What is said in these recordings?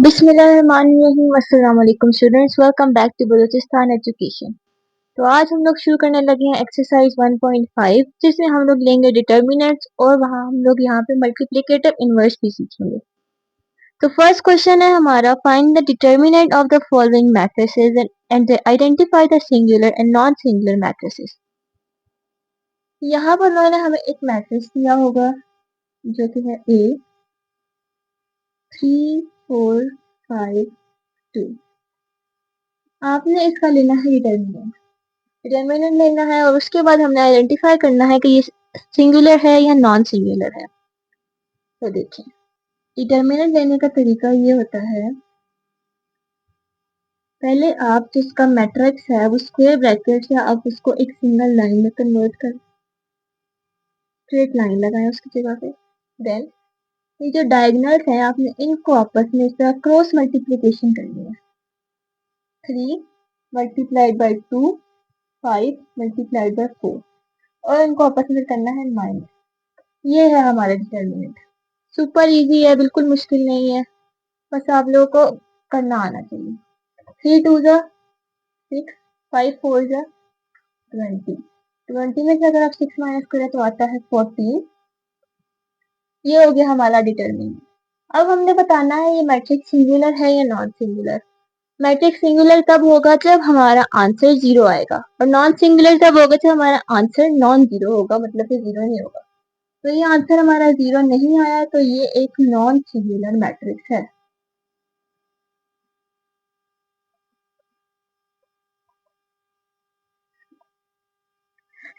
बिस्मिल्लाहिर्रहमानिर्रहीम। अस्सलाम वालेकुम students, welcome back to Balochistan education. तो आज हम लोग शुरू करने लगे हैं एक्सरसाइज 1.5, जिसमें हम लोग लेंगे डिटर्मिनेंट्स और वहाँ हम लोग यहाँ पे मल्टीप्लिकेटिव इनवर्स भी सीखेंगे। तो फर्स्ट क्वेश्चन है हमारा, find the determinant of the following matrices and identify the singular and non singular matrices. यहाँ पर उन्होंने हमें एक मैट्रिक्स दिया होगा जो कि है A 3 4 5 2। आपने इसका लेना है डिटर्मिनेंट लेना है और उसके बाद हमने आइडेंटिफाई करना है कि ये सिंगुलर है या नॉन सिंगुलर है। तो देखिए, डिटर्मिनेंट लेने का तरीका ये होता है, पहले आप जिसका मैट्रिक्स है वो स्क्वायर ब्रैकेट से आप उसको एक सिंगल लाइन में कन्वर्ट कर स्ट्रेट लाइन लगाएं उसकी जगह पे। देन ये जो डायगोनल्स है आपने इनको आपस में इस तरह क्रॉस मल्टीप्लिकेशन करनी है। 3 मल्टीप्लाइड बाई 2, 5 मल्टीप्लाइड बाई 4 और इनको आपस में करना है माइनस। ये है हमारा डिटर्मिनेंट। सुपर इजी है, बिल्कुल मुश्किल नहीं है, बस आप लोगों को करना आना चाहिए। 3 2 जा 6, 5 4 जा 20। 20 में से अगर आप 6 माइनस करें तो आता है 14। ये हो गया हमारा डिटर्मिनेंट। अब हमने बताना है ये मैट्रिक्स सिंगुलर है या नॉन सिंगुलर। मैट्रिक्स सिंगुलर तब होगा जब हमारा आंसर 0 आएगा और नॉन सिंगुलर तब होगा जब हमारा आंसर नॉन 0 होगा, मतलब कि 0 नहीं होगा। तो ये आंसर हमारा 0 नहीं आया, तो ये एक नॉन सिंगुलर मैट्रिक्स है।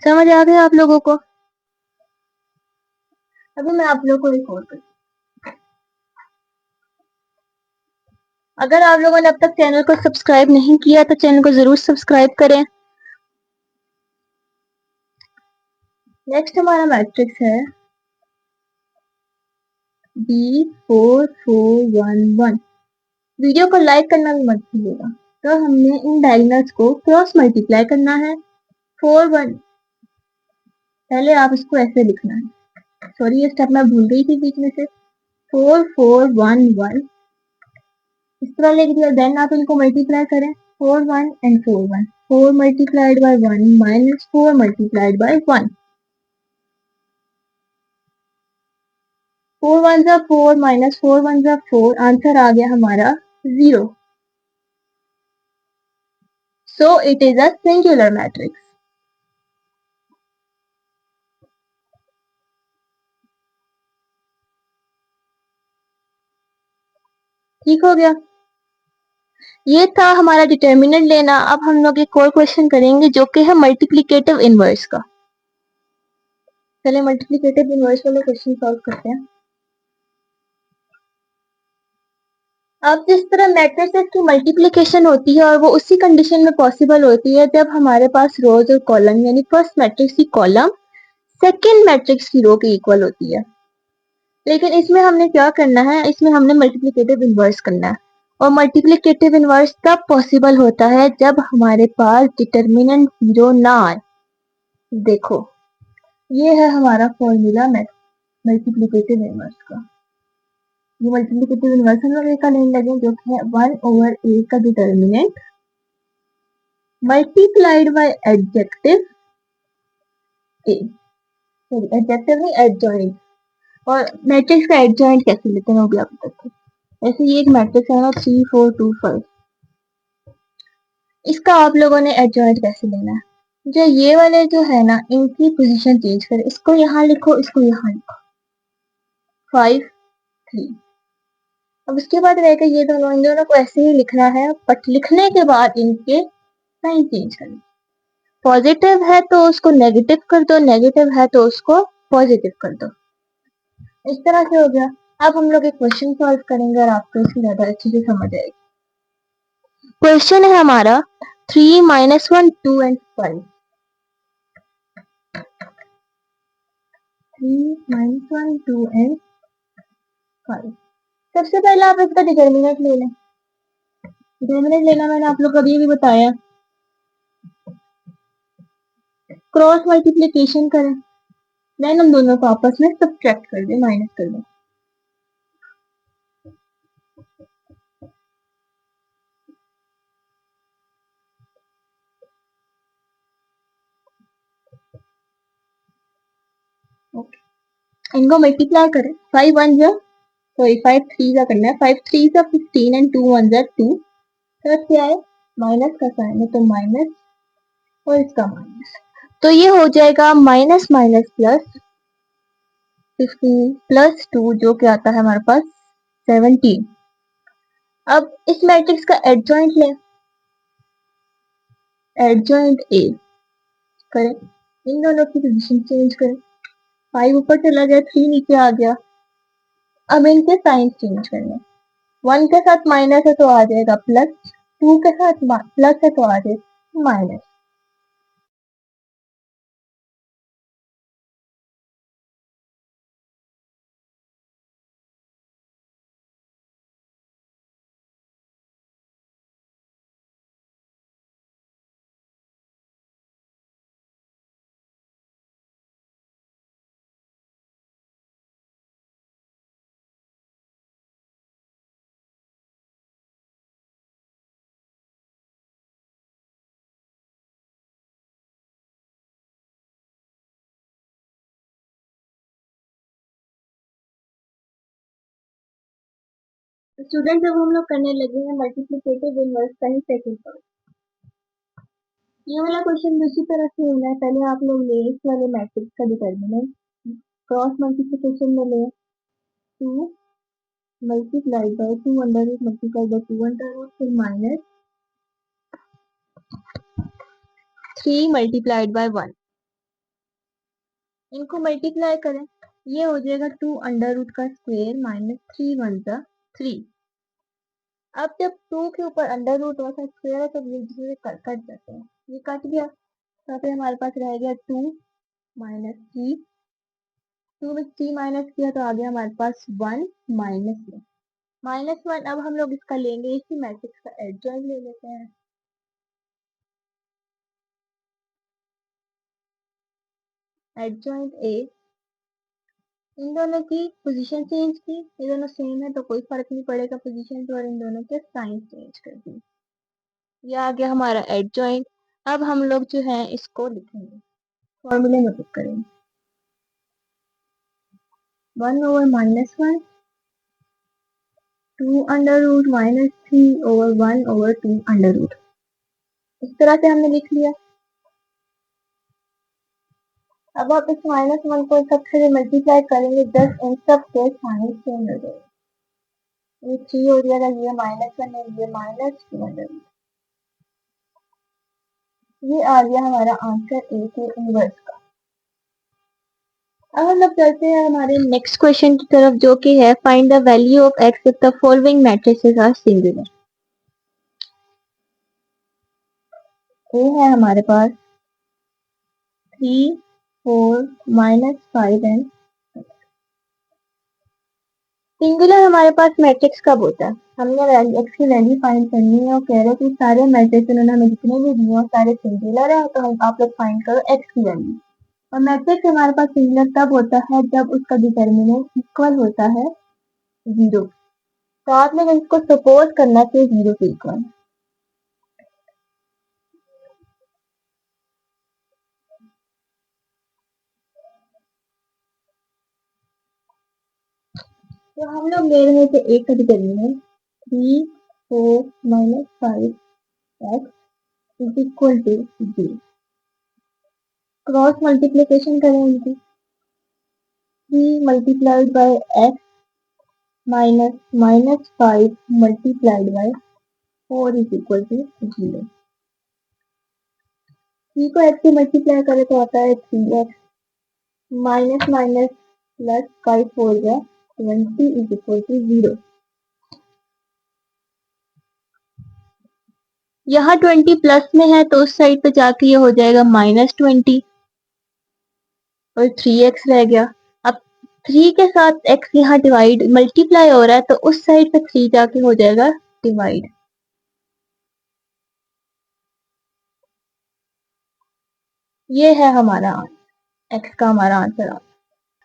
समझ आ गया आप लोगों को? अभी मैं आप लोगों को रिकॉर्ड कर, अगर आप लोगों ने अब तक चैनल को सब्सक्राइब नहीं किया तो चैनल को जरूर सब्सक्राइब करें। नेक्स्ट हमारा मैट्रिक्स है B4411। वीडियो को लाइक करना भी मत भूलिएगा। तो हमने इन डायगोनल्स को क्रॉस मल्टीप्लाई करना है। 4 1, पहले आप इसको ऐसे लिखना है, सॉरी ये स्टेप मैं भूल गई थी बीच में से। 4 4 1 1 इस तरह लिख दिया। देन आप इनको मल्टीप्लाई करें, 4 1 and 4 1, 4 multiplied by 1 minus 4 multiplied by 1। 4 1 जा 4 माइनस 4 1 जा 4, आंसर आ गया हमारा 0। So it is a singular matrix. ठीक हो गया, ये था हमारा डिटर्मिनेंट लेना। अब हम लोग एक और क्वेश्चन करेंगे जो कि है मल्टीप्लिकेटिव इनवर्स का। चलिए मल्टीप्लिकेटिव इनवर्स वाला क्वेश्चन सॉल्व करते हैं। अब जिस तरह मैट्रिसेस की मल्टीप्लिकेशन होती है और वो उसी कंडीशन में पॉसिबल होती है जब हमारे पास रोज और कॉलम, यानी फर्स्ट मैट्रिक्स की कॉलम सेकेंड मैट्रिक्स की रो के इक्वल होती है। लेकिन इसमें हमने क्या करना है, इसमें हमने मल्टीप्लिकेटिव इनवर्स करना है। और मल्टीप्लिकेटिव इनवर्स तब पॉसिबल होता है जब हमारे पास डिटर्मिनेंट 0 ना आए। देखो, ये है हमारा फॉर्मूला मल्टीप्लिकेटिव इनवर्स का। ये मल्टीप्लिकेटिव इनवर्स हम लोग का लेने लगे जो कि है 1/a का determinant multiplied by adjective a, sorry adjective नहीं एडजॉइंट। और मैट्रिक्स का एडजॉइंट कैसे लेते हैं वो भी आप बताते हैं। ऐसे ये एक मैट्रिक्स है ना 3 4 2 5, इसका आप लोगों ने एडजॉइंट कैसे लेना है। जो ये वाले जो है ना इनकी पोजीशन चेंज करें, इसको यहाँ लिखो, इसको यहाँ लिखो, 5 3। अब उसके बाद रहेगा ये दोनों, इन दोनों को ऐसे ही लिखना है, बट लिखने के बाद इनके साइन चेंज करना। पॉजिटिव है तो उसको नेगेटिव कर दो, नेगेटिव है तो उसको पॉजिटिव कर दो। इस तरह से हो गया। अब हम लोग एक क्वेश्चन सॉल्व करेंगे और आपको इसकी ज्यादा अच्छे से समझ आएगी। क्वेश्चन है हमारा 3 माइनस 1 2 एंड 5। 3 minus 1 2 and 5। सबसे पहले आप इसका डिटर्मिनेंट ले लें। डिटर्मिनेंट लेना मैंने आप लोग को अभी भी बताया। क्रॉस मल्टीप्लिकेशन करें, देन हम दोनों को आपस में सब्ट्रैक्ट कर दें, माइनस कर दें। इनको मल्टीप्लाई करें, 5 1 जा, सॉरी 5 3 जा करना है, 5 3 जा 15 एंड 2 1 जा 2, तो क्या है, माइनस का साइन है तो माइनस और इसका माइनस, तो ये हो जाएगा माइनस माइनस प्लस 15 प्लस 2 जो कि आता है हमारे पास 17। अब इस मैट्रिक्स का एडजॉइंट लें, एडजॉइंट ए करें, इन दोनों की पोजीशन चेंज करें, 5 ऊपर चला गया, 3 नीचे आ गया, अब इनके साइन चेंज करने, 1 के साथ माइनस है तो आ जाएगा प्लस, 2 के साथ प्लस है तो आ जाएगा माइनस। स्टूडेंट जब हम लोग करने लगे हैं मल्टीप्लिकेटिव इनवर्स का ही सेकंड पार्ट, ये वाला क्वेश्चन दूसरी तरह से होना है, पहले आप लोग ले इस वाले मैट्रिक्स का डिटर्मिनेंट, क्रॉस मल्टीप्लिकेशन में ले 2 multiplied by 2 under root multiplied by 2 under root, फिर माइनस 3 मल्टीप्लाइड बाय 1, इनको मल्टीप्लाई करें, ये हो जाएगा 2 अंडर रूट का स्क्वायर माइनस 3 1 जा 3। अब जब 2 के ऊपर अंडर रूट और स्क्वायर है तो ये दूसरे कट कट जाते हैं, ये कट गया, यहाँ पे हमारे पास रह गया 2 माइनस 3, 2 में 3 माइनस किया तो आ गया हमारे पास 1 माइनस 1, माइनस 1। अब हम लोग इसका लेंगे, इसी मैट्रिक्स का एडजॉइंट ले लेते हैं, एडजॉइंट ए, इन दोनों की पोजीशन चेंज की, ये दोनों सेम है तो कोई फर्क नहीं पड़ेगा पोजीशन पे, और इन दोनों के साइन चेंज कर दी, ये आ गया हमारा एडजॉइंट। अब हम लोग जो है इसको लिखेंगे, फॉर्मूले में पुट करेंगे, 1 over minus 1, 2 under root minus 3 over 1 over 2 under root, इस तरह से हमने लिख लिया। अब आप इस माइनस 1 को सबसे मल्टीप्लाई करेंगे, 10 इन सब के साइन चेंज हो जाएगा, ये 3 हो जाएगा, ये माइनस 1 है, ये माइनस 2 अंडर रूट, ये आ गया हमारा आंसर ए के इनवर्स का। अब हम लोग चलते हैं हमारे नेक्स्ट क्वेश्चन की तरफ, जो कि है find the value of x if the following matrices are singular. ये है हमारे पास 3 4 माइनस 5 एंड सिंगुलर हमारे पास मैट्रिक्स कब होता है, हमने एक्स की वैल्यू फाइंड करनी है और कह रहे हैं कि सारे मैट्रिक्स उन्होंने हमें जितने भी दिए हैं सारे सिंगुलर है, तो हम आप लोग फाइंड करो एक्स की वैल्यू। और मैट्रिक्स हमारे पास सिंगुलर तब होता है जब उसका डिटर्मिनेंट इक्वल होता है 0, तो आप लोग इसको सपोज करना कि 0 के इक्वल, तो हम लोग ले रहे थे एक का determinant 3 4 minus 5 x is equal to 0, cross multiplication करें इनकी, 3 multiplied by x minus minus 5 multiplied by 4 is equal to 0, 3 को एक्स से मल्टीप्लाई करें तो आता है 3x माइनस माइनस प्लस 5 4 जा 20 इज इक्वल टू 0। यहाँ 20 प्लस में है तो उस साइड पे जाके ये हो जाएगा -20 और 3x रह गया। अब 3 के साथ x यहाँ डिवाइड मल्टीप्लाई हो रहा है तो उस साइड पे 3 जाके हो जाएगा डिवाइड, ये है हमारा x का हमारा आंसर।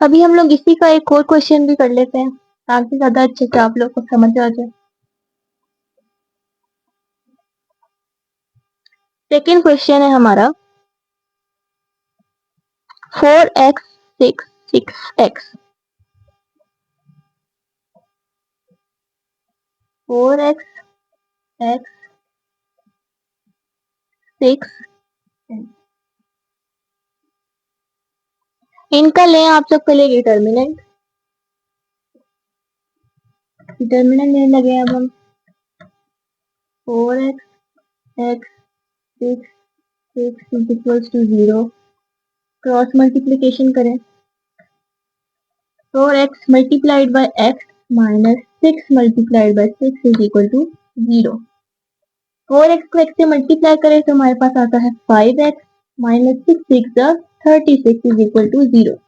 अभी हम लोग इसी का एक और क्वेश्चन भी कर लेते हैं ताकि ज्यादा अच्छे से आप लोग को समझ आ जाए। सेकेंड क्वेश्चन है हमारा 4x 6 6x, 4x x 6 इनका लें आप सब पहले डिटर्मिनेंट लेने लगे अब हम 4x x 6 is equals to 0 cross multiplication करें 4x multiplied by x minus 6 multiplied by 6 is equal to 0 4x को x से मल्टीप्लाई करें तो हमारे पास आता है 5x minus 6 6 36 is equal to 0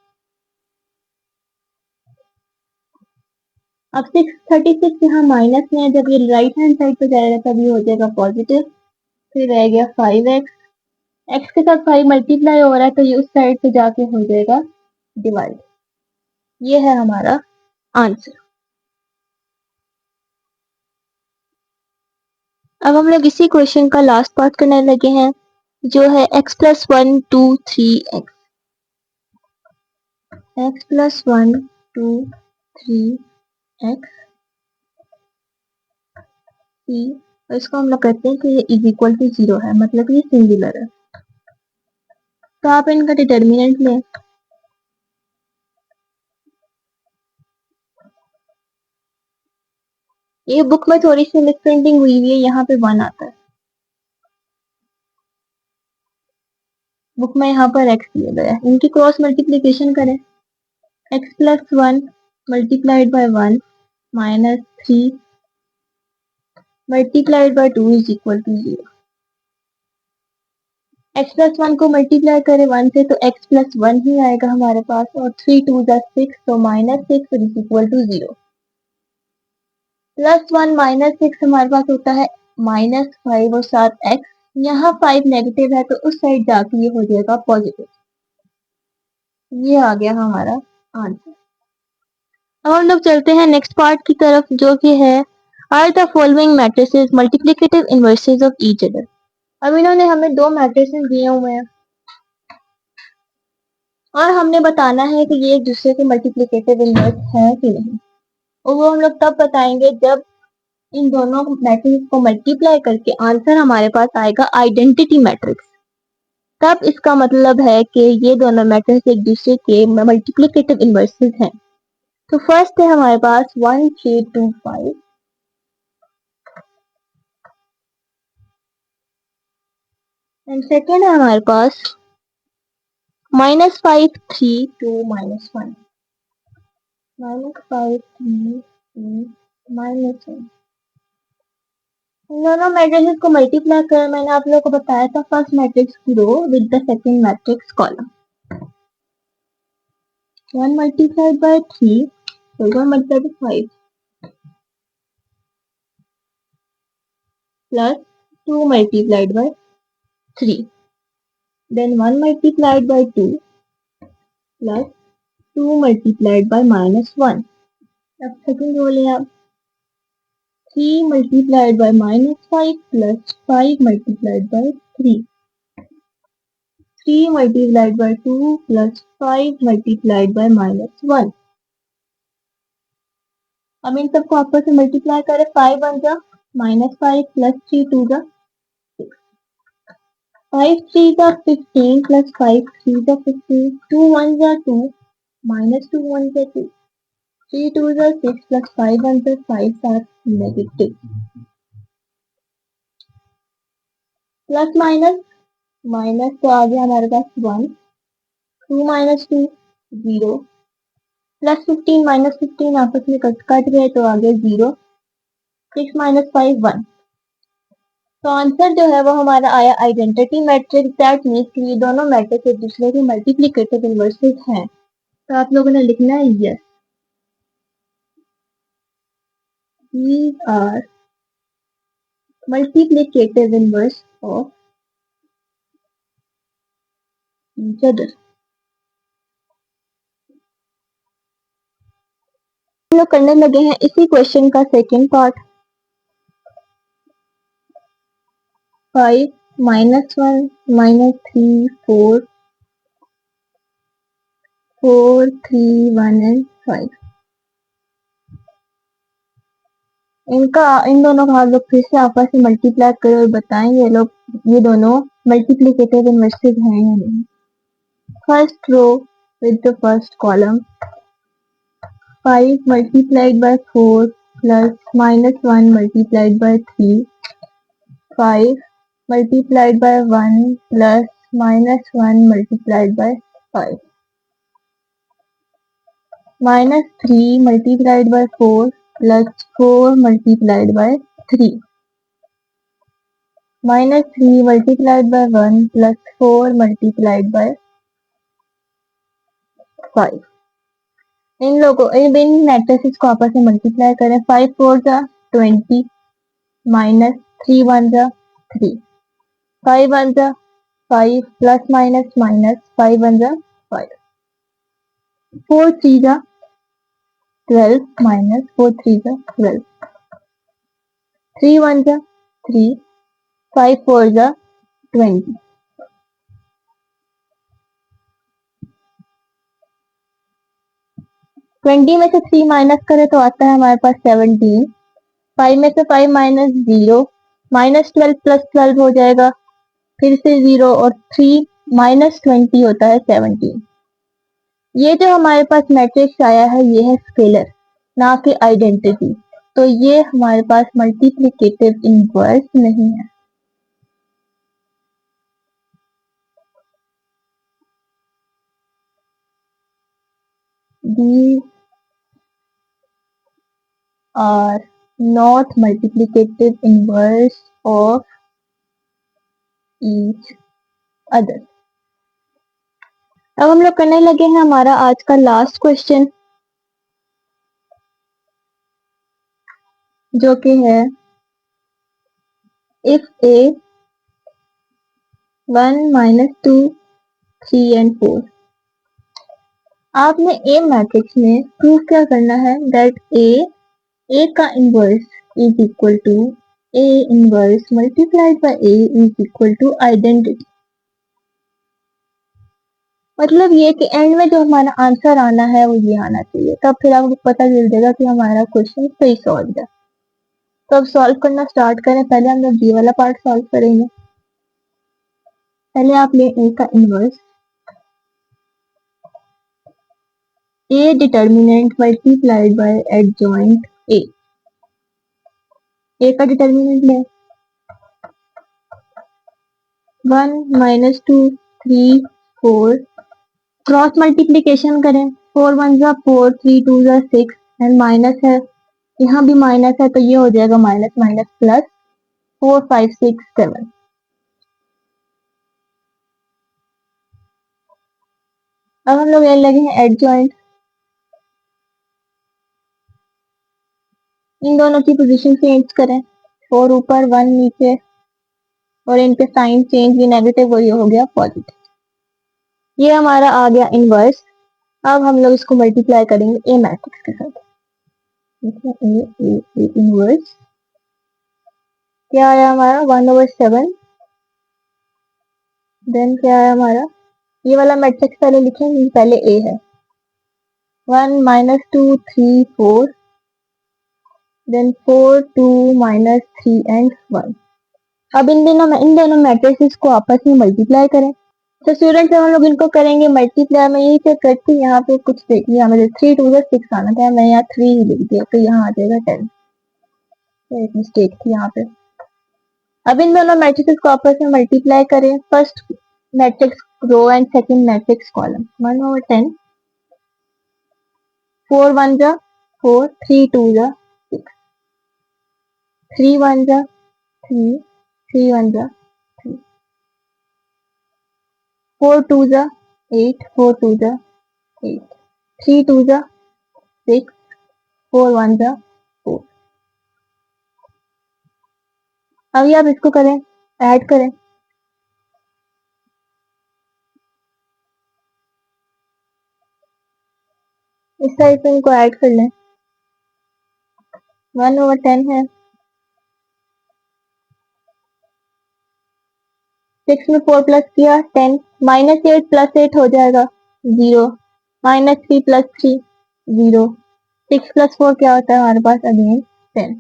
अब 636 यहाँ माइनस में है जब ये राइट हैंड साइड पे जाएगा तब ये हो जाएगा पॉजिटिव फिर रह गया 5x x के साथ 5 मल्टीप्लाई हो रहा है तो ये उस साइड पे जाके हो जाएगा डिवाइड ये है हमारा आंसर अब हम लोग इसी क्वेश्चन का लास्ट पार्ट करने लगे हैं जो है x plus 1 2 3 x plus 1 2 3 x और इसको हम लोग कहते हैं कि ये इज इक्वल टू 0 है मतलब ये सिंगुलर है तो आप इनका डिटर्मिनेंट लें ये बुक में थोड़ी सी मिसप्रिंटिंग हुई है यहाँ पे 1 आता है बुक में यहाँ पर x दिया गया है इनकी क्रॉस मल्टीप्लीकेशन करें x plus 1 multiplied by 1 minus 3 multiplied by 2 is equal to 0 x plus 1 को मल्टीप्लाई करें 1 से तो x plus 1 ही आएगा हमारे पास और 3 2 6 तो minus 6 is equal to 0 plus 1 minus 6 हमारे पास होता है -5 और साथ x यहाँ 5 नेगेटिव है तो उस साइड जाके ये हो जाएगा पॉजिटिव ये आ गया हमारा आंसर अब हम लोग चलते हैं नेक्स्ट पार्ट की तरफ जो कि है are the following matrices multiplicative inverses of each other अब इन्होंने हमें दो मैट्रिसेस दिए हुए हैं और हमने बताना है कि ये एक दूसरे के मल्टीप्लिकेटिव इनवर्स है कि नहीं और वो हम लोग तब बताएंगे जब इन दोनों मैट्रिक्स को मल्टीप्लाई करके आंसर हमारे पास आएगा आइडेंटिटी मैट्रिक्स तब इसका मतलब है कि ये दोनों मैट्रिक्स एक दूसरे के मल्टीप्लिकेटिव इनवर्सेस हैं तो फर्स्ट है हमारे पास 1 3 2 5 एंड सेकेंड है हमारे पास -5 3 2 -1 -5 3 2 -1 दोनों मैट्रिक्स को मल्टीप्लाई कर मैंने आप लोगों को बताया था फर्स्ट मैट्रिक्स की row with the second matrix column 1 multiplied by 3 so 1 multiplied by 5 plus 2 multiplied by 3 then 1 multiplied by 2 plus 2 multiplied by -1 अब सेकंड रो लें आप 3 multiplied by -5 plus 5 multiplied by 3 3 multiplied by 2 plus 5 multiplied by -1 अब इन सबको आपस में multiply करें 5 बन जा -5 plus 3 2 जा 5 3 जा 15 plus 5 3 जा 15 2 1 जा 2 -2 1 जा 2 3 2 जा 6 plus 5 1 जा 5 7 नेगेटिव प्लस माइनस माइनस तो आ गया हमारे पास 1 2 -2 0 प्लस 15 -15 आपस में कट गए तो आ गया 0 6 -5 1 तो आंसर जो है वो हमारा आया आइडेंटिटी मैट्रिक्स दैट मीन्स कि ये दोनों मैट्रिक्स एक दूसरे के मल्टीप्लिकेटिव इनवर्सेस हैं तो आप लोगों ने लिखना है yes these are multiplicative inverse of each other हम लोग करने लगे हैं इसी क्वेश्चन का सेकंड पार्ट 5 -1 -3 4 4 3 1 and 5 इन दोनों का आप लोग फिर से आपस में मल्टीप्लाई करो और बताएं ये दोनों मल्टीप्लिकेटिव इनवर्सेस हैं या नहीं। First row with the first column 5 multiplied by 4 plus -1 multiplied by 3, 5 multiplied by 1 plus -1 multiplied by 5, -3 multiplied by 4 plus 4 multiplied by 3, -3 multiplied by 1 plus 4 multiplied by 5। In matrices को आपस में मल्टीप्लाई करें। 5 4 जा 20 minus 3 1 जा 3, 5 1 जा 5 प्लस माइनस माइनस 5 1 जा 5, 4 3 जा 12 minus 4 3 जा 12, 3 1 जा 3, 5 4 जा 20। 20 में से 3 माइनस करें तो आता है हमारे पास 17। 5 में से 5 माइनस 0, -12 प्लस 12 हो जाएगा, फिर से 0 और 3 -20 होता है 17। ये जो हमारे पास मैट्रिक्स आया है ये है स्केलर, ना कि आइडेंटिटी, तो ये हमारे पास मल्टीप्लिकेटिव इनवर्स नहीं है। These are not multiplicative inverse of each other। अब हम लोग करने लगे हैं हमारा आज का लास्ट क्वेश्चन, जो कि है इफ a 1 -2 3 and 4। आपने ए मैट्रिक्स में प्रूव क्या करना है दैट ए का inverse is equal to A inverse multiplied by A is equal to identity. मतलब ये कि एंड में जो हमारा आंसर आना है वो ये आना चाहिए, तब फिर आपको पता चल जाएगा कि हमारा क्वेश्चन सही सॉल्व है। तो अब सॉल्व करना स्टार्ट करें। पहले हम लोग ये वाला पार्ट सॉल्व करेंगे। पहले आप ले ए का inverse, A determinant multiplied by adjoint A का डिटर्मिनेंट ले 1 -2 3 4, क्रॉस मल्टीप्लीकेशन करें। 4 1 जा 4, 3 2 जा 6 एंड माइनस है, यहाँ भी माइनस है तो ये हो जाएगा माइनस माइनस प्लस 4 5 6 7। अब हम लोग ये लगे हैं एडजॉइंट, इन दोनों की पोजीशन चेंज करें, 4 ऊपर 1 नीचे, और इनके साइन चेंज, ये नेगेटिव और ये हो गया पॉजिटिव। ये हमारा आ गया इनवर्स। अब हम लोग इसको मल्टीप्लाई करेंगे ए मैट्रिक्स के साथ। ए इनवर्स क्या आया हमारा 1/7, देन क्या आया हमारा, ये वाला मैट्रिक्स पहले लिखेंगे, पहले ए है 1 -2 3 4, देन 4 2 -3 एंड 1। अब इन दोनों मैट्रिक्स को आपस में मल्टीप्लाई करें। तो स्टूडेंट्स हम लोग इनको करेंगे मल्टीप्लाई। मैं यही चेक करती हूँ, यहाँ पे कुछ देखिए, यहाँ पे 3 2 6 आना था, मैं यहाँ 3 ही लिख दिया तो यहाँ आ जाएगा 10। तो एक मिस्टेक थी यहाँ पे। अब इन दोनों मैट्रिक्स को आपस में मल्टीप्लाई करें। First matrix row and second matrix column 1/10, 4 1 जा 4, 3 2 जा 6, 3 1 जा 3, 3 1 जा 3, 4 2 जा 8, 4 2 जा 8, 3 2 जा 6, 4 1 जा 4। अभी आप इसको करें, ऐड करें। इस साइड पे इनको ऐड कर लें। 1/10 है, 6 में 4 प्लस किया 10, -8 प्लस 8 हो जाएगा 0, -3 प्लस 3 0, 6 प्लस 4 क्या होता है हमारे पास अगेन 10।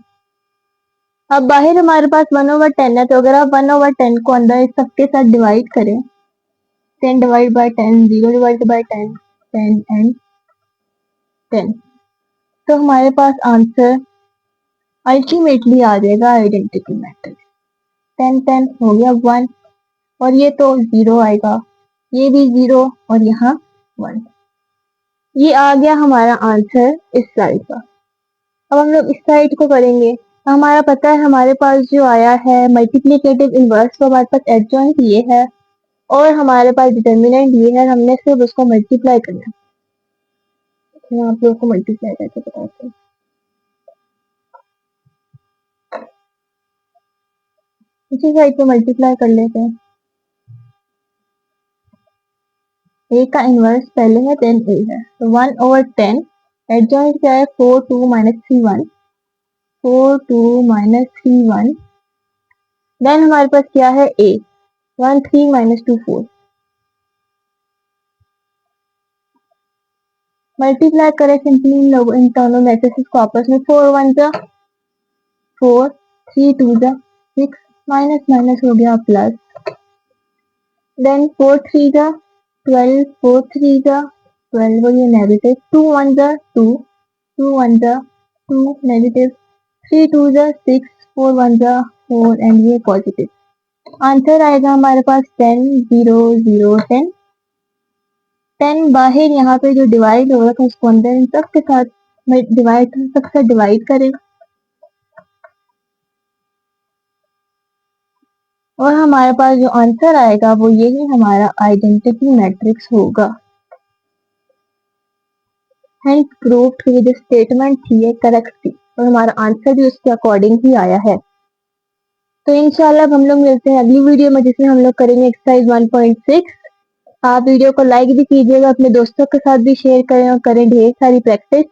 अब बाहर हमारे पास 1/10 है, तो अगर आप 1/10 को अंदर इस सबके साथ डिवाइड करें, 10 divide by 10, 0 divide by 10, 10 and 10, तो हमारे पास आंसर अल्टीमेटली आ जाएगा आइडेंटिटी मैट्रिक्स। 10 10 हो गया 1, और ये तो 0 आएगा, ये भी 0 और यहाँ 1। ये आ गया हमारा आंसर इस साइड का। अब हम लोग इस साइड को करेंगे। हमारा पता है हमारे पास जो आया है मल्टीप्लिकेटिव इनवर्स, तो हमारे पास एडजॉइंट ये है और हमारे पास डिटर्मिनेंट ये है, हमने सिर्फ उसको मल्टीप्लाई करना है। मैं आप लोगों को मल्टीप्लाई करके बताती हूँ। इसी साइड पे मल्टीप्लाई कर लेते हैं। ए का इनवर्स पहले है, देन ए है, तो 1/10। एडजॉइंट क्या है, 4 2 -3 1, 4 2 -3 1। देन हमारे पास क्या है, ए 1 3 -2 4। मल्टीप्लाई करें सिंपली इन दोनों मैट्रिसेस को आपस में, 4 1 जा 4, 3 2 जा 6, माइनस माइनस हो गया प्लस, देन 4 3 जा 12, 4 3 जा 12 और ये नेगेटिव, 2 1 जा 2, 2 1 जा 2 नेगेटिव, 3 2 जा 6, 4 1 जा 4 एंड ये पॉजिटिव। आंसर आएगा हमारे पास 10 0 0 10। 10 बाहर यहाँ पे जो डिवाइड हो रहा था उसको अंदर इन सब के साथ सबसे डिवाइड करें, और हमारे पास जो आंसर आएगा वो यही हमारा आइडेंटिटी मैट्रिक्स होगा। हेंस प्रूव्ड कि जो स्टेटमेंट थी ये करेक्ट थी और हमारा आंसर भी उसके अकॉर्डिंग ही आया है। तो इंशाल्लाह अब हम लोग मिलते हैं अगली वीडियो में, जिसमें हम लोग करेंगे एक्सरसाइज 1.6। आप वीडियो को लाइक भी कीजिएगा, अपने दोस्तों के साथ भी शेयर करें और करें ढेर सारी प्रैक्टिस।